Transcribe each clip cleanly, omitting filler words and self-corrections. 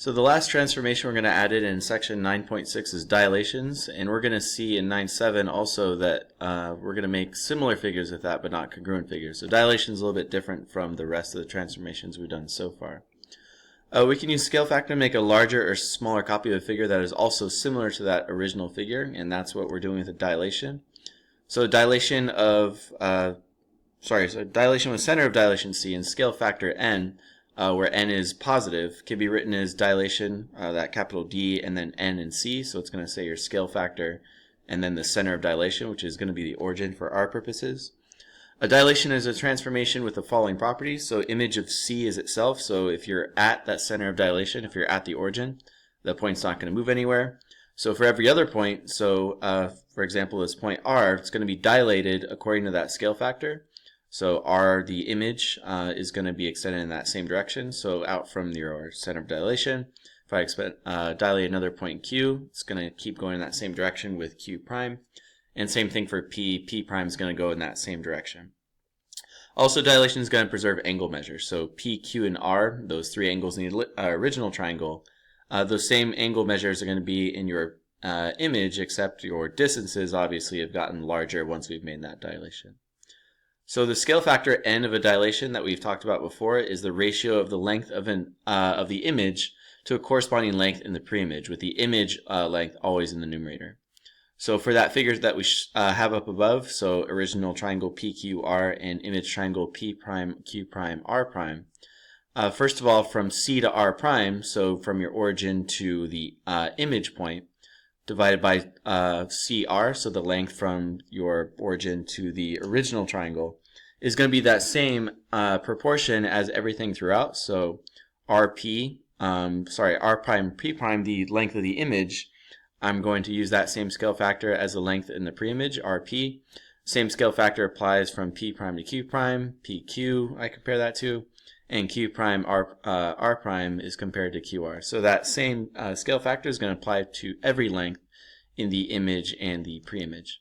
So the last transformation we're going to add in section 9.6 is dilations, and we're going to see in 9.7 also that we're going to make similar figures with that, but not congruent figures. So dilation is a little bit different from the rest of the transformations we've done so far. We can use scale factor to make a larger or smaller copy of a figure that is also similar to that original figure, and that's what we're doing with a dilation. So dilation of, dilation with center of dilation C and scale factor n, where n is positive, can be written as dilation, that capital D, and then n and C. So it's going to say your scale factor and then the center of dilation, which is going to be the origin for our purposes. A dilation is a transformation with the following properties. So image of C is itself. So if you're at that center of dilation, if you're at the origin, the point's not going to move anywhere. So for every other point, so for example, this point R, it's going to be dilated according to that scale factor. So R, the image, is going to be extended in that same direction. So out from your center of dilation, if I dilate another point Q, it's going to keep going in that same direction with Q prime. And same thing for P. P prime is going to go in that same direction. Also, dilation is going to preserve angle measures. So P, Q, and R, those three angles in the original triangle, those same angle measures are going to be in your image, except your distances obviously have gotten larger once we've made that dilation. So the scale factor n of a dilation that we've talked about before is the ratio of the length of the image to a corresponding length in the preimage, with the image length always in the numerator. So for that figure that we have up above, so original triangle PQR and image triangle P prime Q prime R prime, first of all, from C to R prime, so from your origin to the image point, divided by CR, so the length from your origin to the original triangle, is going to be that same proportion as everything throughout. So R prime P prime, the length of the image, I'm going to use that same scale factor as the length in the preimage, RP. Same scale factor applies from P prime to Q prime, PQ I compare that to, and Q prime R prime is compared to QR. So that same scale factor is going to apply to every length in the image and the preimage.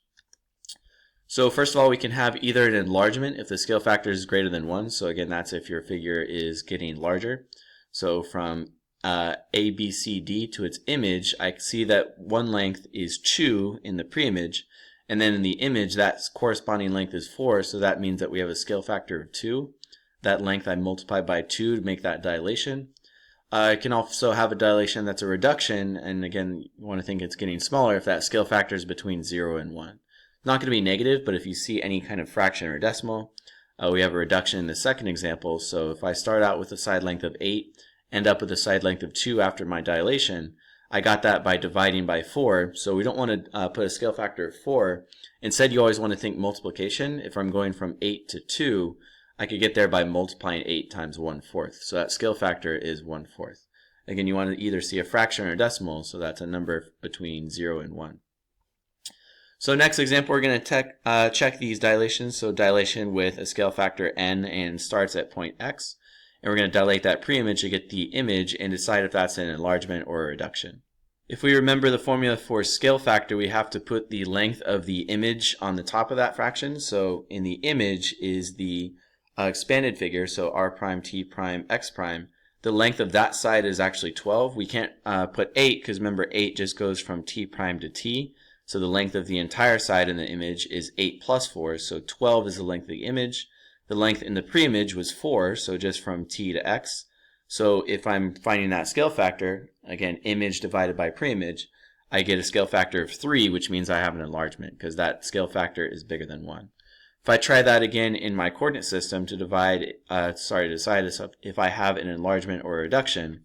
So first of all, we can have either an enlargement if the scale factor is greater than 1. So again, that's if your figure is getting larger. So from A, B, C, D to its image, I see that one length is 2 in the preimage, and then in the image that corresponding length is 4, so that means that we have a scale factor of 2. That length I multiply by 2 to make that dilation. I can also have a dilation that's a reduction, and again, you want to think it's getting smaller if that scale factor is between 0 and 1. Not going to be negative, but if you see any kind of fraction or decimal, we have a reduction in the second example. So if I start out with a side length of 8, end up with a side length of 2 after my dilation, I got that by dividing by 4. So we don't want to put a scale factor of 4. Instead, you always want to think multiplication. If I'm going from 8 to 2, I could get there by multiplying 8 times 1/4. So that scale factor is 1/4. Again, you want to either see a fraction or a decimal, so that's a number between 0 and 1. So next example, we're going to check these dilations. So dilation with a scale factor n and starts at point x. And we're going to dilate that preimage to get the image and decide if that's an enlargement or a reduction. If we remember the formula for scale factor, we have to put the length of the image on the top of that fraction. So in the image is the expanded figure, so R prime, T prime, X prime. The length of that side is actually 12. We can't put 8 because remember 8 just goes from T prime to T. So the length of the entire side in the image is 8 plus 4, so 12 is the length of the image. The length in the preimage was 4, so just from T to X. So if I'm finding that scale factor, again, image divided by preimage, I get a scale factor of 3, which means I have an enlargement because that scale factor is bigger than 1. If I try that again in my coordinate system to decide if I have an enlargement or a reduction,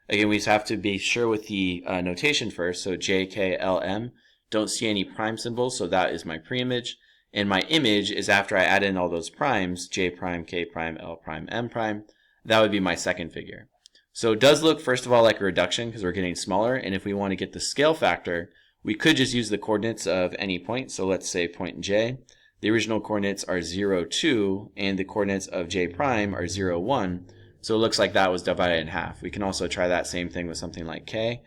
again, we just have to be sure with the notation first. So J, K, L, M. Don't see any prime symbols, so that is my preimage. And my image is after I add in all those primes, J prime, K prime, L prime, M prime. That would be my second figure. So it does look, first of all, like a reduction because we're getting smaller. And if we want to get the scale factor, we could just use the coordinates of any point. So let's say point J. The original coordinates are 0, 2, and the coordinates of J prime are 0, 1. So it looks like that was divided in half. We can also try that same thing with something like K.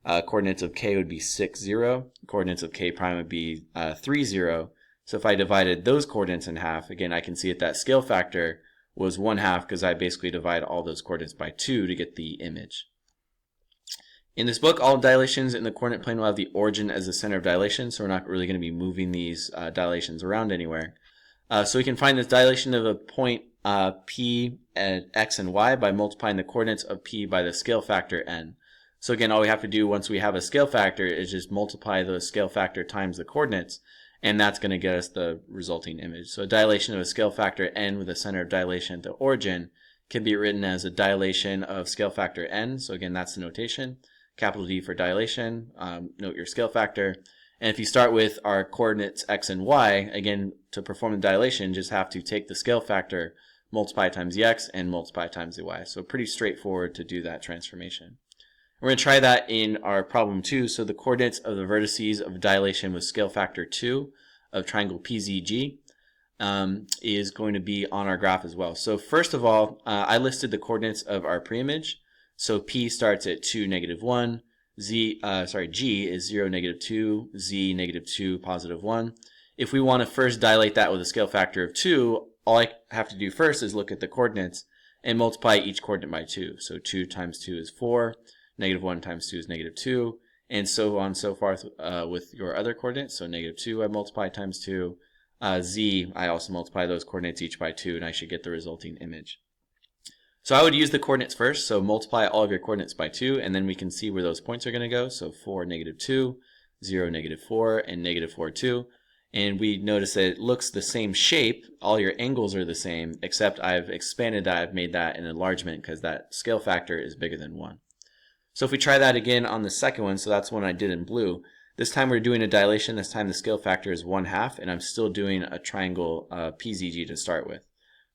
Coordinates of K would be 6, 0. Coordinates of K prime would be 3, 0. So if I divided those coordinates in half, again, I can see that scale factor was 1/2 because I basically divide all those coordinates by 2 to get the image. In this book, all dilations in the coordinate plane will have the origin as the center of dilation, so we're not really going to be moving these dilations around anywhere. So we can find this dilation of a point P at x and y by multiplying the coordinates of P by the scale factor n. So again, all we have to do once we have a scale factor is just multiply the scale factor times the coordinates, and that's going to get us the resulting image. So a dilation of a scale factor n with a center of dilation at the origin can be written as a dilation of scale factor n. So again, that's the notation. Capital D for dilation, note your scale factor. And if you start with our coordinates x and y, again, to perform the dilation, just have to take the scale factor, multiply times the x, and multiply times the y. So pretty straightforward to do that transformation. We're going to try that in our problem 2. So the coordinates of the vertices of dilation with scale factor 2 of triangle PZG is going to be on our graph as well. So first of all, I listed the coordinates of our preimage. So P starts at 2, negative 1. G is 0, negative 2. Z, negative 2, positive 1. If we want to first dilate that with a scale factor of 2, all I have to do first is look at the coordinates and multiply each coordinate by 2. So 2 times 2 is 4. Negative 1 times 2 is negative 2. And so on and so forth with your other coordinates. So negative 2 I multiply times 2. Z, I also multiply those coordinates each by 2, and I should get the resulting image. So I would use the coordinates first, so multiply all of your coordinates by 2, and then we can see where those points are going to go. So 4, negative 2, 0, negative 4, and negative 4, 2. And we notice that it looks the same shape. All your angles are the same, except I've expanded that. I've made that an enlargement because that scale factor is bigger than 1. So if we try that again on the second one, so that's one I did in blue. This time we're doing a dilation. This time the scale factor is 1/2, and I'm still doing a triangle PZG to start with.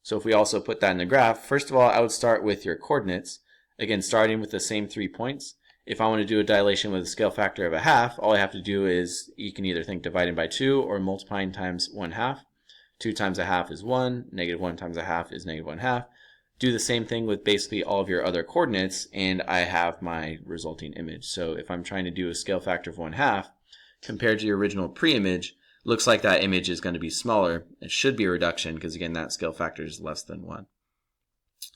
So if we also put that in the graph, first of all, I would start with your coordinates. Again, starting with the same 3 points. If I want to do a dilation with a scale factor of 1/2, all I have to do is, you can either think dividing by 2 or multiplying times 1/2. 2 times 1/2 is 1. Negative 1 times 1/2 is negative 1/2. Do the same thing with basically all of your other coordinates, and I have my resulting image. So if I'm trying to do a scale factor of 1/2, compared to your original pre-image, looks like that image is going to be smaller. It should be a reduction because, again, that scale factor is less than 1.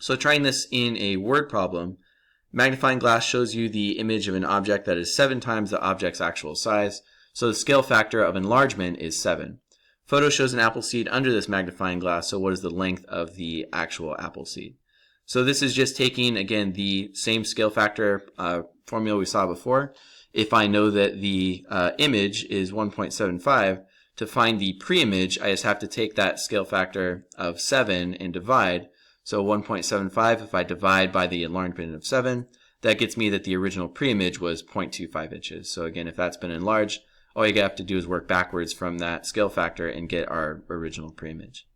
So trying this in a word problem, magnifying glass shows you the image of an object that is 7 times the object's actual size. So the scale factor of enlargement is 7. Photo shows an apple seed under this magnifying glass, so what is the length of the actual apple seed? So this is just taking, again, the same scale factor formula we saw before. If I know that the image is 1.75, to find the pre-image, I just have to take that scale factor of 7 and divide. So 1.75, if I divide by the enlargement of 7, that gets me that the original pre-image was 0.25 inches. So again, if that's been enlarged, all you have to do is work backwards from that scale factor and get our original pre-image.